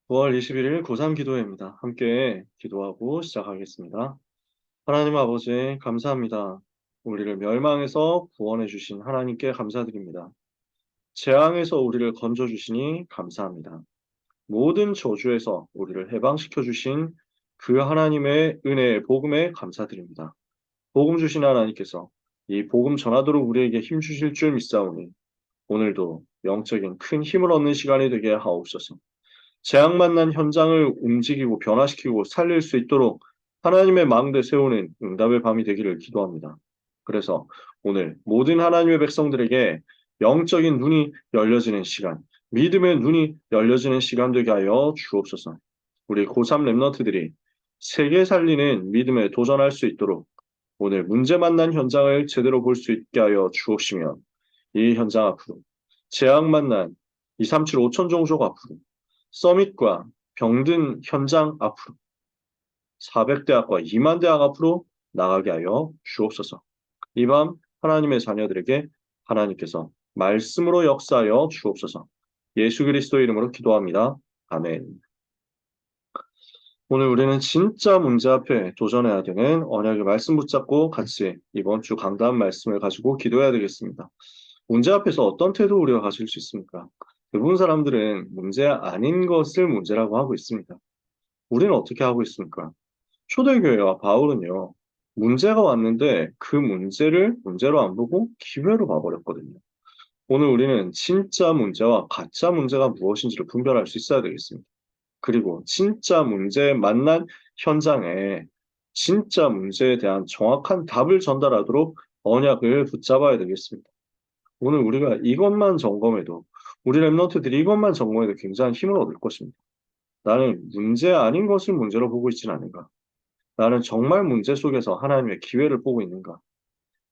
9월 21일 고3 기도회입니다. 함께 기도하고 시작하겠습니다. 하나님 아버지, 감사합니다. 우리를 멸망에서 구원해 주신 하나님께 감사드립니다. 재앙에서 우리를 건져 주시니 감사합니다. 모든 저주에서 우리를 해방시켜 주신 그 하나님의 은혜의 복음에 감사드립니다. 복음 주신 하나님께서 이 복음 전하도록 우리에게 힘 주실 줄 믿사오니 오늘도 영적인 큰 힘을 얻는 시간이 되게 하옵소서. 재앙 만난 현장을 움직이고 변화시키고 살릴 수 있도록 하나님의 망대 세우는 응답의 밤이 되기를 기도합니다. 그래서 오늘 모든 하나님의 백성들에게 영적인 눈이 열려지는 시간, 믿음의 눈이 열려지는 시간 되게 하여 주옵소서. 우리 고3 랩런트들이 세계 살리는 믿음에 도전할 수 있도록 오늘 문제 만난 현장을 제대로 볼 수 있게 하여 주옵시며 이 현장 앞으로 재앙 만난 237 5천 종족 앞으로 서밋과 병든 현장 앞으로 400대학과 2만 대학 앞으로 나가게 하여 주옵소서. 이 밤 하나님의 자녀들에게 하나님께서 말씀으로 역사하여 주옵소서. 예수 그리스도 이름으로 기도합니다. 아멘. 오늘 우리는 진짜 문제 앞에 도전해야 되는 언약의 말씀 붙잡고 같이 이번 주 강단 말씀을 가지고 기도해야 되겠습니다. 문제 앞에서 어떤 태도 우리가 가질 수 있습니까? 대부분 사람들은 문제 아닌 것을 문제라고 하고 있습니다. 우리는 어떻게 하고 있습니까? 초대교회와 바울은요, 문제가 왔는데 그 문제를 문제로 안 보고 기회로 봐버렸거든요. 오늘 우리는 진짜 문제와 가짜 문제가 무엇인지를 분별할 수 있어야 되겠습니다. 그리고 진짜 문제에 만난 현장에 진짜 문제에 대한 정확한 답을 전달하도록 언약을 붙잡아야 되겠습니다. 오늘 우리가 이것만 점검해도 우리 랩런트들이 이것만 점검해도 굉장한 힘을 얻을 것입니다. 나는 문제 아닌 것을 문제로 보고 있지는 않은가? 나는 정말 문제 속에서 하나님의 기회를 보고 있는가?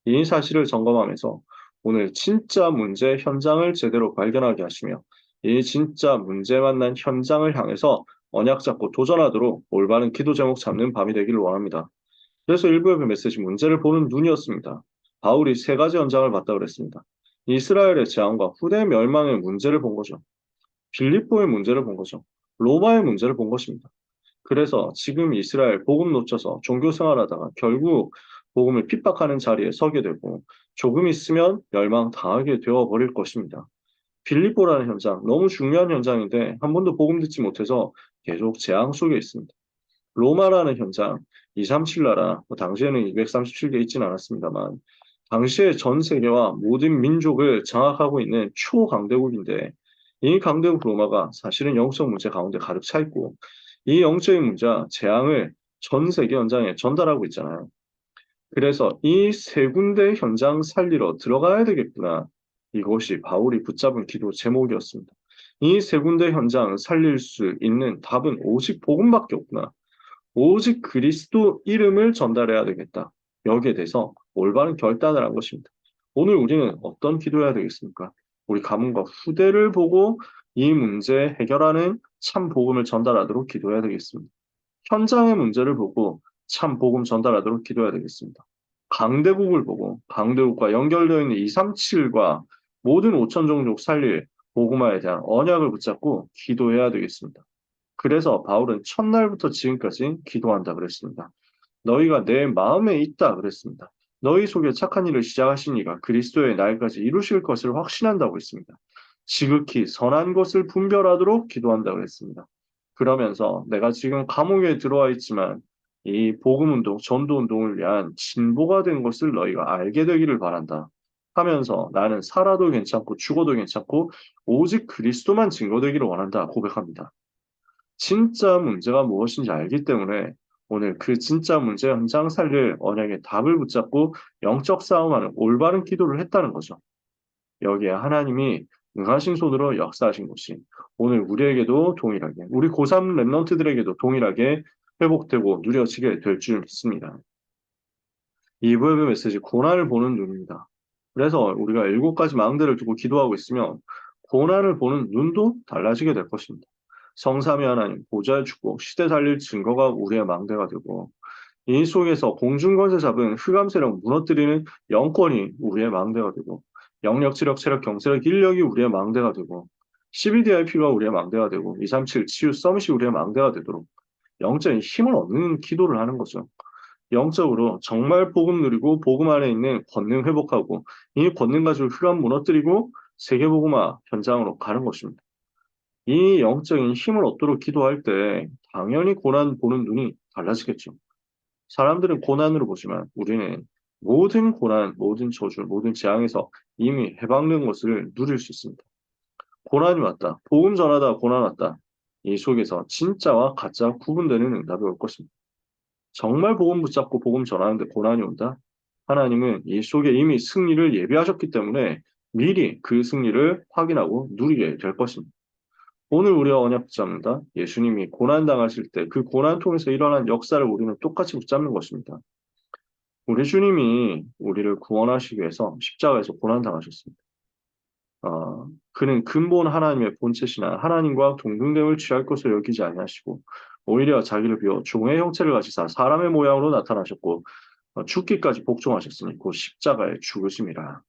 이 사실을 점검하면서 오늘 진짜 문제 현장을 제대로 발견하게 하시며 이 진짜 문제 만난 현장을 향해서 언약 잡고 도전하도록 올바른 기도 제목 잡는 밤이 되기를 원합니다. 그래서 일부의 그 메시지 문제를 보는 눈이었습니다. 바울이 세 가지 현장을 봤다고 그랬습니다. 이스라엘의 재앙과 후대 멸망의 문제를 본 거죠. 빌립보의 문제를 본 거죠. 로마의 문제를 본 것입니다. 그래서 지금 이스라엘 복음 놓쳐서 종교 생활하다가 결국 복음을 핍박하는 자리에 서게 되고 조금 있으면 멸망당하게 되어버릴 것입니다. 빌립보라는 현장, 너무 중요한 현장인데 한 번도 복음 듣지 못해서 계속 재앙 속에 있습니다. 로마라는 현장, 237 나라, 당시에는 237개 있지는 않았습니다만 당시에 전 세계와 모든 민족을 장악하고 있는 초강대국인데 이 강대국 로마가 사실은 영적 문제 가운데 가득 차 있고 이 영적인 문제와 재앙을 전 세계 현장에 전달하고 있잖아요. 그래서 이 세 군데 현장 살리러 들어가야 되겠구나. 이것이 바울이 붙잡은 기도 제목이었습니다. 이 세 군데 현장 살릴 수 있는 답은 오직 복음밖에 없구나. 오직 그리스도 이름을 전달해야 되겠다. 여기에 대해서 올바른 결단을 한 것입니다. 오늘 우리는 어떤 기도해야 되겠습니까? 우리 가문과 후대를 보고 이 문제 해결하는 참 복음을 전달하도록 기도해야 되겠습니다. 현장의 문제를 보고 참 복음 전달하도록 기도해야 되겠습니다. 강대국을 보고 강대국과 연결되어 있는 237과 모든 5천 종족 살릴 복음화에 대한 언약을 붙잡고 기도해야 되겠습니다. 그래서 바울은 첫날부터 지금까지 기도한다 그랬습니다. 너희가 내 마음에 있다 그랬습니다. 너희 속에 착한 일을 시작하신 이가 그리스도의 날까지 이루실 것을 확신한다고 했습니다. 지극히 선한 것을 분별하도록 기도한다고 했습니다. 그러면서 내가 지금 감옥에 들어와 있지만 이 복음운동, 전도운동을 위한 진보가 된 것을 너희가 알게 되기를 바란다. 하면서 나는 살아도 괜찮고 죽어도 괜찮고 오직 그리스도만 증거되기를 원한다 고백합니다. 진짜 문제가 무엇인지 알기 때문에 오늘 그 진짜 문제 현장 살릴 언약의 답을 붙잡고 영적 싸움하는 올바른 기도를 했다는 거죠. 여기에 하나님이 응하신 손으로 역사하신 것이 오늘 우리에게도 동일하게 우리 고3 랩런트들에게도 동일하게 회복되고 누려지게 될 줄 믿습니다. 이 부의 메시지 고난을 보는 눈입니다. 그래서 우리가 7가지 망대를 두고 기도하고 있으면 고난을 보는 눈도 달라지게 될 것입니다. 성삼위 하나님, 보좌의 축복, 시대 살릴 증거가 우리의 망대가 되고 이 속에서 공중권세 잡은 흑암 세력 무너뜨리는 영권이 우리의 망대가 되고 영력, 지력, 체력, 경제력, 인력이 우리의 망대가 되고 CBDIP가 우리의 망대가 되고 237 치유 서밋이 우리의 망대가 되도록 영적인 힘을 얻는 기도를 하는 거죠. 영적으로 정말 복음 누리고 복음 안에 있는 권능 회복하고 이 권능 가지고 흑암 무너뜨리고 세계복음화 현장으로 가는 것입니다. 이 영적인 힘을 얻도록 기도할 때 당연히 고난 보는 눈이 달라지겠죠. 사람들은 고난으로 보지만 우리는 모든 고난, 모든 저주, 모든 재앙에서 이미 해방된 것을 누릴 수 있습니다. 고난이 왔다. 복음 전하다 고난 왔다. 이 속에서 진짜와 가짜 구분되는 응답이 올 것입니다. 정말 복음 붙잡고 복음 전하는데 고난이 온다? 하나님은 이 속에 이미 승리를 예비하셨기 때문에 미리 그 승리를 확인하고 누리게 될 것입니다. 오늘 우리가 언약 붙잡는다. 예수님이 고난 당하실 때 그 고난 통해서 일어난 역사를 우리는 똑같이 붙잡는 것입니다. 우리 주님이 우리를 구원하시기 위해서 십자가에서 고난 당하셨습니다. 그는 근본 하나님의 본체시나 하나님과 동등됨을 취할 것을 여기지 아니하시고 오히려 자기를 비워 종의 형체를 가지사 사람의 모양으로 나타나셨고 죽기까지 복종하셨으니 그 십자가의 죽으심이라.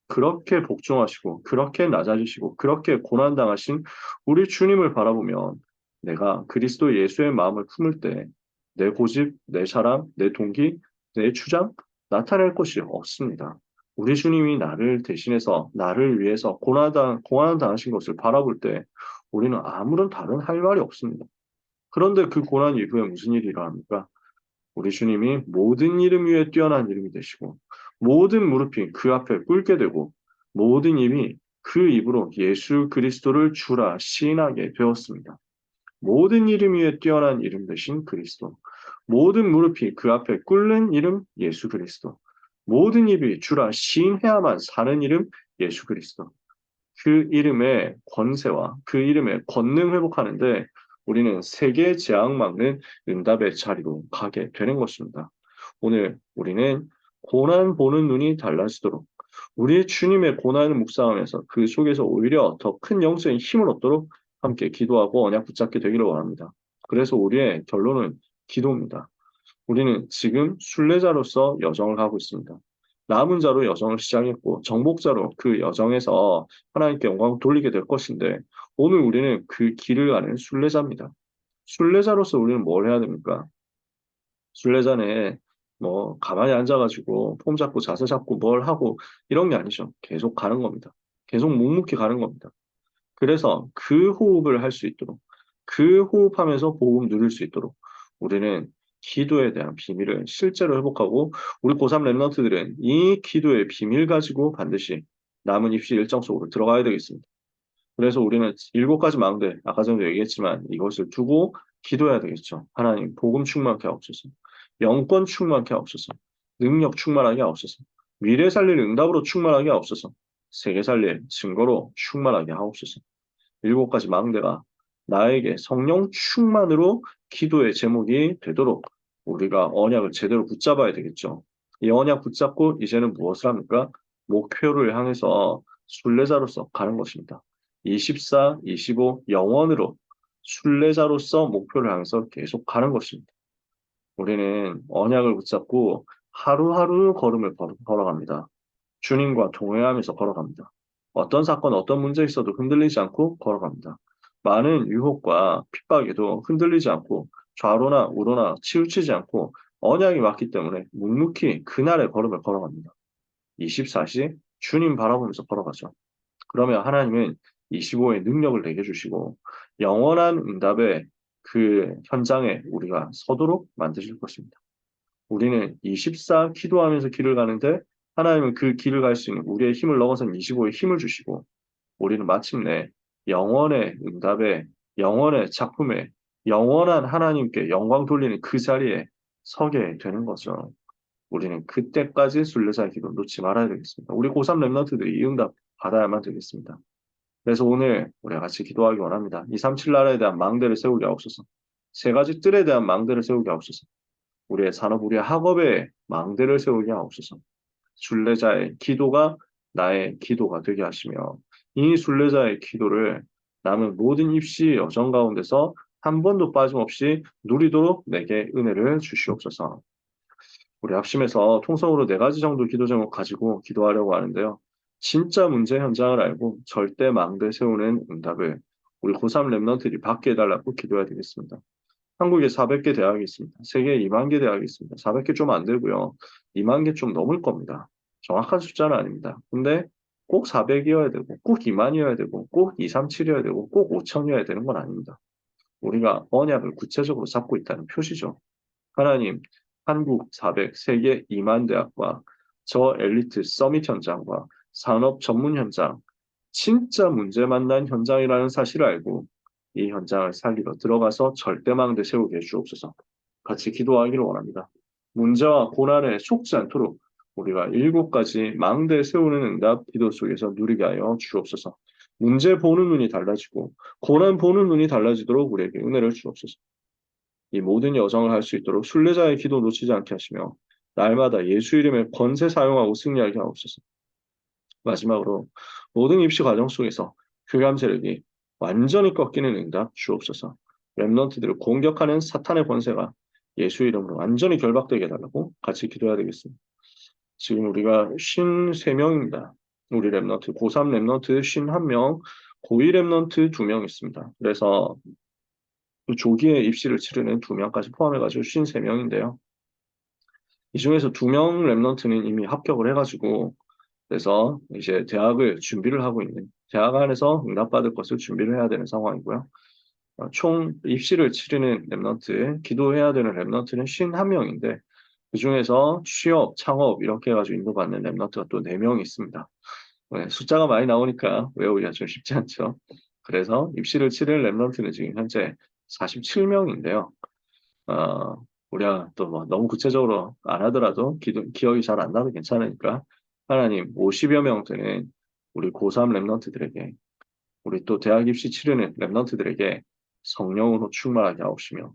그렇게 복종하시고 그렇게 낮아지시고 그렇게 고난당하신 우리 주님을 바라보면 내가 그리스도 예수의 마음을 품을 때 내 고집, 내 사람, 내 동기, 내 주장 나타낼 것이 없습니다. 우리 주님이 나를 대신해서 나를 위해서 고난당하신 것을 바라볼 때 우리는 아무런 다른 할 말이 없습니다. 그런데 그 고난 이후에 무슨 일이 일어납니까? 우리 주님이 모든 이름 위에 뛰어난 이름이 되시고 모든 무릎이 그 앞에 꿇게 되고 모든 입이 그 입으로 예수 그리스도를 주라 시인하게 되었습니다. 모든 이름 위에 뛰어난 이름 되신 그리스도. 모든 무릎이 그 앞에 꿇는 이름 예수 그리스도. 모든 입이 주라 시인해야만 사는 이름 예수 그리스도. 그 이름의 권세와 그 이름의 권능 회복하는데 우리는 세계 재앙 막는 응답의 자리로 가게 되는 것입니다. 오늘 우리는 고난 보는 눈이 달라지도록 우리 주님의 고난을 묵상하면서 그 속에서 오히려 더 큰 영적인 힘을 얻도록 함께 기도하고 언약 붙잡게 되기를 원합니다. 그래서 우리의 결론은 기도입니다. 우리는 지금 순례자로서 여정을 가고 있습니다. 남은 자로 여정을 시작했고 정복자로 그 여정에서 하나님께 영광을 돌리게 될 것인데 오늘 우리는 그 길을 가는 순례자입니다. 순례자로서 우리는 뭘 해야 됩니까? 순례자는 뭐 가만히 앉아가지고 폼 잡고 자세 잡고 뭘 하고 이런 게 아니죠. 계속 가는 겁니다. 계속 묵묵히 가는 겁니다. 그래서 그 호흡을 할 수 있도록 그 호흡하면서 복음 누릴 수 있도록 우리는 기도에 대한 비밀을 실제로 회복하고 우리 고3 랩런트들은 이 기도의 비밀 가지고 반드시 남은 입시 일정 속으로 들어가야 되겠습니다. 그래서 우리는 7가지 망대, 아까 전에 얘기했지만 이것을 두고 기도해야 되겠죠. 하나님, 복음 충만케 하옵소서. 영권 충만케 하옵소서. 능력 충만하게 하옵소서. 미래 살릴 응답으로 충만하게 하옵소서. 세계 살릴 증거로 충만하게 하옵소서. 7가지 망대가 나에게 성령 충만으로 기도의 제목이 되도록 우리가 언약을 제대로 붙잡아야 되겠죠. 이 언약 붙잡고 이제는 무엇을 합니까? 목표를 향해서 순례자로서 가는 것입니다. 24, 25 영원으로 순례자로서 목표를 향해서 계속 가는 것입니다. 우리는 언약을 붙잡고 하루하루 걸음을 걸어갑니다. 주님과 동행하면서 걸어갑니다. 어떤 사건, 어떤 문제 있어도 흔들리지 않고 걸어갑니다. 많은 유혹과 핍박에도 흔들리지 않고 좌로나 우로나 치우치지 않고 언약이 맞기 때문에 묵묵히 그날의 걸음을 걸어갑니다. 24시 주님 바라보면서 걸어가죠. 그러면 하나님은 25의 능력을 내게 주시고 영원한 응답의 그 현장에 우리가 서도록 만드실 것입니다. 우리는 24 기도하면서 길을 가는데 하나님은 그 길을 갈 수 있는 우리의 힘을 넘어선 25의 힘을 주시고 우리는 마침내 영원의 응답에 영원의 작품에 영원한 하나님께 영광 돌리는 그 자리에 서게 되는 거죠. 우리는 그때까지 순례자의 기도 놓지 말아야 되겠습니다. 우리 고3 랩런트들이 이 응답 받아야만 되겠습니다. 그래서 오늘 우리가 같이 기도하기 원합니다. 237 나라에 대한 망대를 세우게 하옵소서. 3가지 뜰에 대한 망대를 세우게 하옵소서. 우리의 산업, 우리의 학업에 망대를 세우게 하옵소서. 순례자의 기도가 나의 기도가 되게 하시며 이 순례자의 기도를 남은 모든 입시 여정 가운데서 한 번도 빠짐없이 누리도록 내게 은혜를 주시옵소서. 우리 합심해서 통성으로 4가지 정도 기도 제목 가지고 기도하려고 하는데요. 진짜 문제 현장을 알고 절대 망대 세우는 응답을 우리 고3 랩런트들이 받게 해달라고 기도해야 되겠습니다. 한국에 400개 대학이 있습니다. 세계에 2만 개 대학이 있습니다. 400개 좀 안 되고요. 2만 개 좀 넘을 겁니다. 정확한 숫자는 아닙니다. 근데 꼭 400이어야 되고, 꼭 2만이어야 되고, 꼭 237이어야 되고, 꼭 5천이어야 되는 건 아닙니다. 우리가 언약을 구체적으로 잡고 있다는 표시죠. 하나님, 한국 400, 세계 2만 대학과 저 엘리트 서밋 현장과 산업 전문 현장, 진짜 문제 만난 현장이라는 사실을 알고 이 현장을 살리러 들어가서 절대망대 세우게 해주옵소서. 같이 기도하기를 원합니다. 문제와 고난에 속지 않도록 우리가 7가지 망대 세우는 응답 기도 속에서 누리게 하여 주옵소서. 문제 보는 눈이 달라지고 고난 보는 눈이 달라지도록 우리에게 은혜를 주옵소서. 이 모든 여정을 할 수 있도록 순례자의 기도 놓치지 않게 하시며 날마다 예수 이름의 권세 사용하고 승리하게 하옵소서. 마지막으로 모든 입시 과정 속에서 교감 세력이 완전히 꺾이는 응답 주옵소서. 렘넌트들을 공격하는 사탄의 권세가 예수 이름으로 완전히 결박되게 해달라고 같이 기도해야 되겠습니다. 지금 우리가 53명입니다. 우리 렘넌트, 고3 렘넌트 51명, 고2 렘넌트 2명 있습니다. 그래서 조기에 입시를 치르는 2명까지 포함해가지고 53명인데요. 이 중에서 2명 렘넌트는 이미 합격을 해가지고 그래서 이제 대학을 준비를 하고 있는 대학 안에서 응답받을 것을 준비를 해야 되는 상황이고요. 총 입시를 치르는 랩런트, 기도해야 되는 랩런트는 51명인데 그중에서 취업, 창업 이렇게 해가지고 인도받는 랩런트가 또 4명이 있습니다. 네, 숫자가 많이 나오니까 외우기가 좀 쉽지 않죠. 그래서 입시를 치를 랩런트는 지금 현재 47명인데요. 어, 우리가 또 뭐 너무 구체적으로 안 하더라도 기억이 잘 안 나도 괜찮으니까 하나님 50여 명 되는 우리 고3 랩런트들에게 우리 또 대학 입시 치르는 랩런트들에게 성령으로 충만하게 하옵시며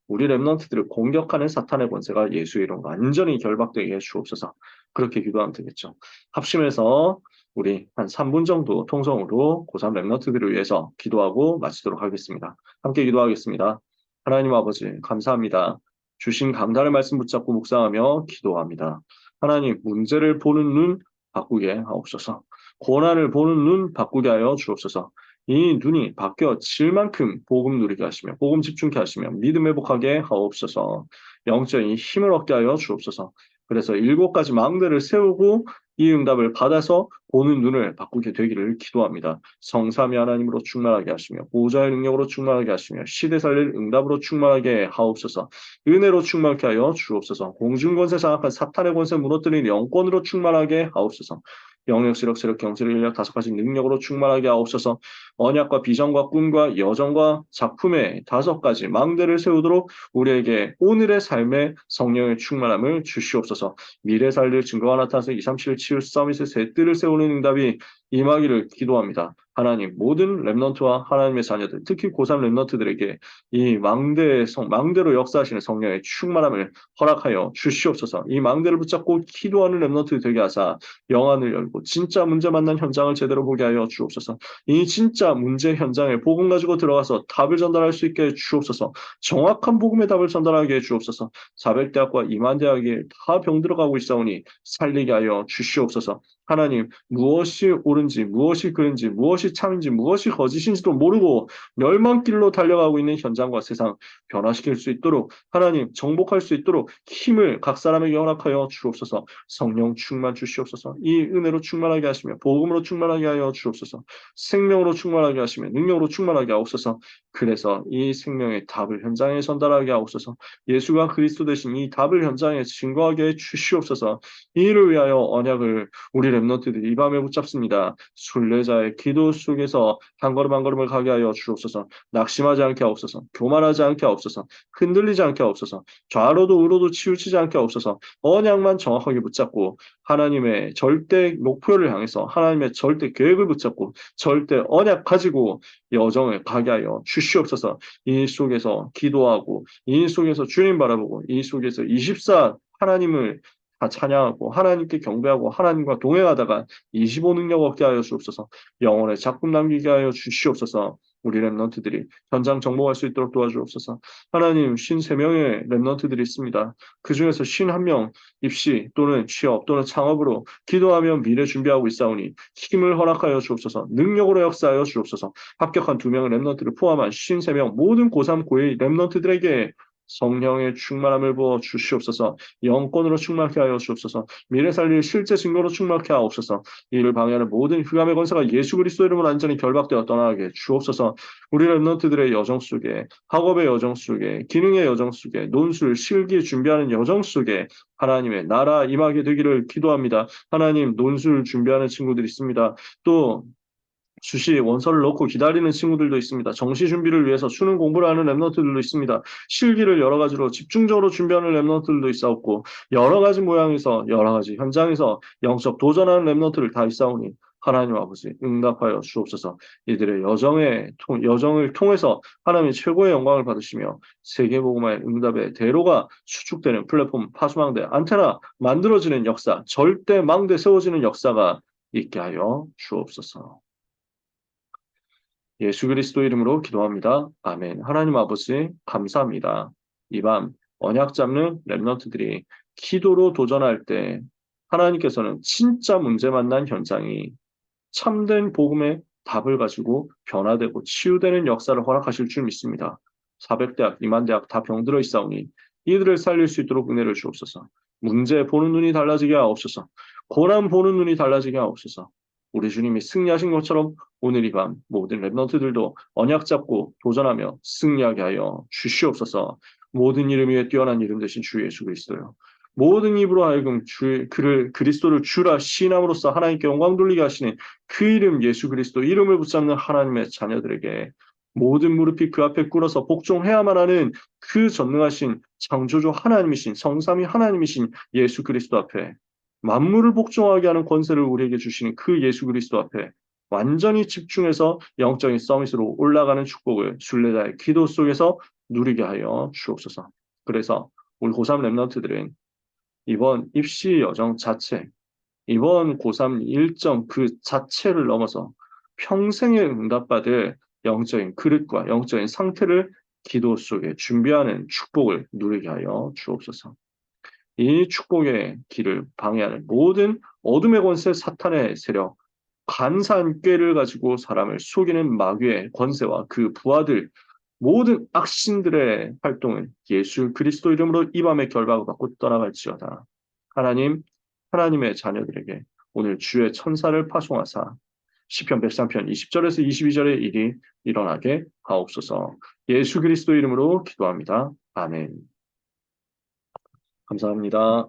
우리 랩런트들을 공격하는 사탄의 권세가 예수 이름 완전히 결박되게 해 주옵소서. 그렇게 기도하면 되겠죠. 합심해서 우리 한 3분 정도 통성으로 고3 랩런트들을 위해서 기도하고 마치도록 하겠습니다. 함께 기도하겠습니다. 하나님 아버지 감사합니다. 주신 강단의 말씀 붙잡고 묵상하며 기도합니다. 하나님 문제를 보는 눈 바꾸게 하옵소서. 고난을 보는 눈 바꾸게 하여 주옵소서. 이 눈이 바뀌어질 만큼 복음 누리게 하시며 복음 집중케 하시며 믿음 회복하게 하옵소서. 영적인 힘을 얻게 하여 주옵소서. 그래서 7가지 망대를 세우고 이 응답을 받아서 보는 눈을 바꾸게 되기를 기도합니다. 성삼위 하나님으로 충만하게 하시며 보좌의 능력으로 충만하게 하시며 시대 살릴 응답으로 충만하게 하옵소서. 은혜로 충만케 하여 주옵소서. 공중권세 장악한 사탄의 권세 무너뜨리는 영권으로 충만하게 하옵소서. 영역, 시력, 세력, 경제력, 인력 5가지 능력으로 충만하게 하옵소서. 언약과 비전과 꿈과 여정과 작품의 5가지 망대를 세우도록 우리에게 오늘의 삶의 성령의 충만함을 주시옵소서. 미래 살릴 증거가 나타나서 237 치유 서밋의 새 뜰을 세우는 응답이 임하기를 기도합니다. 하나님 모든 렘넌트와 하나님의 자녀들 특히 고3 렘넌트들에게 이 망대로 역사하시는 성령의 충만함을 허락하여 주시옵소서. 이 망대를 붙잡고 기도하는 렘넌트 되게 하사 영안을 열고 진짜 문제 만난 현장을 제대로 보게 하여 주옵소서. 이 진짜 문제 현장에 복음 가지고 들어가서 답을 전달할 수 있게 주옵소서. 정확한 복음의 답을 전달하게 해 주옵소서. 400대학과 2만 대학이 다 병들어가고 있사오니 살리게 하여 주시옵소서. 하나님 무엇이 옳은지 무엇이 그른지 무엇이 참인지 무엇이 거짓인지도 모르고 멸망길로 달려가고 있는 현장과 세상 변화시킬 수 있도록 하나님 정복할 수 있도록 힘을 각 사람에게 허락하여 주옵소서. 성령 충만 주시옵소서. 이 은혜로 충만하게 하시며 복음으로 충만하게 하여 주옵소서. 생명으로 충만하게 하시며 능력으로 충만하게 하옵소서. 그래서 이 생명의 답을 현장에 전달하게 하옵소서. 예수가 그리스도 되신 이 답을 현장에 증거하게 해 주시옵소서. 이를 위하여 언약을 우리 렘넌트들이 이 밤에 붙잡습니다. 순례자의 기도 속에서 한 걸음 한 걸음을 가게 하여 주옵소서. 낙심하지 않게 하옵소서. 교만하지 않게 하옵소서. 흔들리지 않게 하옵소서. 좌로도 우로도 치우치지 않게 하옵소서. 언약만 정확하게 붙잡고 하나님의 절대 목표를 향해서 하나님의 절대 계획을 붙잡고 절대 언약 가지고 여정을 가게 하여 주시옵소서. 이 속에서 기도하고 이 속에서 주님 바라보고 이 속에서 24 하나님을 다 찬양하고 하나님께 경배하고 하나님과 동행하다가 25 능력 얻게 하여 주옵소서. 영혼의 작품 남기게 하여 주시옵소서. 우리 렘넌트들이 현장 정복할 수 있도록 도와주옵소서. 하나님, 53명의 렘넌트들이 있습니다. 그 중에서 51명 입시 또는 취업 또는 창업으로 기도하며 미래 준비하고 있사오니 힘을 허락하여 주옵소서. 능력으로 역사하여 주옵소서. 합격한 2명의 렘넌트를 포함한 53명 모든 고3, 고2 렘넌트들에게 성령의 충만함을 부어 주시옵소서. 영권으로 충만케 하여 주옵소서. 미래 살릴 실제 증거로 충만케 하옵소서. 이를 방해하는 모든 흑암의 권세가 예수 그리스도 이름으로 완전히 결박되어 떠나게 주옵소서. 우리 렘넌트들의 여정 속에, 학업의 여정 속에, 기능의 여정 속에, 논술, 실기 준비하는 여정 속에 하나님의 나라 임하게 되기를 기도합니다. 하나님, 논술 준비하는 친구들이 있습니다. 또 수시 원서를 넣고 기다리는 친구들도 있습니다. 정시 준비를 위해서 수능 공부를 하는 랩런트들도 있습니다. 실기를 여러 가지로 집중적으로 준비하는 랩런트들도 있사옵고 여러 가지 모양에서 여러 가지 현장에서 영적 도전하는 랩런트를 다 있사오니 하나님 아버지 응답하여 주옵소서. 이들의 여정을 통해서 하나님의 최고의 영광을 받으시며 세계복음화의 응답의 대로가 수축되는 플랫폼, 파수망대, 안테나 만들어지는 역사, 절대 망대 세워지는 역사가 있게 하여 주옵소서. 예수 그리스도 이름으로 기도합니다. 아멘. 하나님 아버지 감사합니다. 이 밤 언약 잡는 렘넌트들이 기도로 도전할 때 하나님께서는 진짜 문제 만난 현장이 참된 복음의 답을 가지고 변화되고 치유되는 역사를 허락하실 줄 믿습니다. 400대학, 2만 대학 다 병들어 있사오니 이들을 살릴 수 있도록 은혜를 주옵소서. 문제 보는 눈이 달라지게 하옵소서. 고난 보는 눈이 달라지게 하옵소서. 우리 주님이 승리하신 것처럼 오늘 이 밤 모든 랩런트들도 언약 잡고 도전하며 승리하게 하여 주시옵소서. 모든 이름 위에 뛰어난 이름 되신 주 예수 그리스도요. 모든 입으로 하여금 그리스도를 주라 시인함으로써 하나님께 영광 돌리게 하시는 그 이름 예수 그리스도 이름을 붙잡는 하나님의 자녀들에게 모든 무릎이 그 앞에 꿇어서 복종해야만 하는 그 전능하신 창조주 하나님이신 성삼위 하나님이신 예수 그리스도 앞에 만물을 복종하게 하는 권세를 우리에게 주시는 그 예수 그리스도 앞에 완전히 집중해서 영적인 서밋으로 올라가는 축복을 순례자의 기도 속에서 누리게 하여 주옵소서. 그래서 우리 고3 랩런트들은 이번 입시 여정 자체, 이번 고3 일정 그 자체를 넘어서 평생에 응답받을 영적인 그릇과 영적인 상태를 기도 속에 준비하는 축복을 누리게 하여 주옵소서. 이 축복의 길을 방해하는 모든 어둠의 권세 사탄의 세력, 간사한 꾀를 가지고 사람을 속이는 마귀의 권세와 그 부하들, 모든 악신들의 활동은 예수 그리스도 이름으로 이 밤에 결박을 받고 떠나갈지어다. 하나님, 하나님의 자녀들에게 오늘 주의 천사를 파송하사 시편 103편 20절에서 22절의 일이 일어나게 하옵소서. 예수 그리스도 이름으로 기도합니다. 아멘. 감사합니다.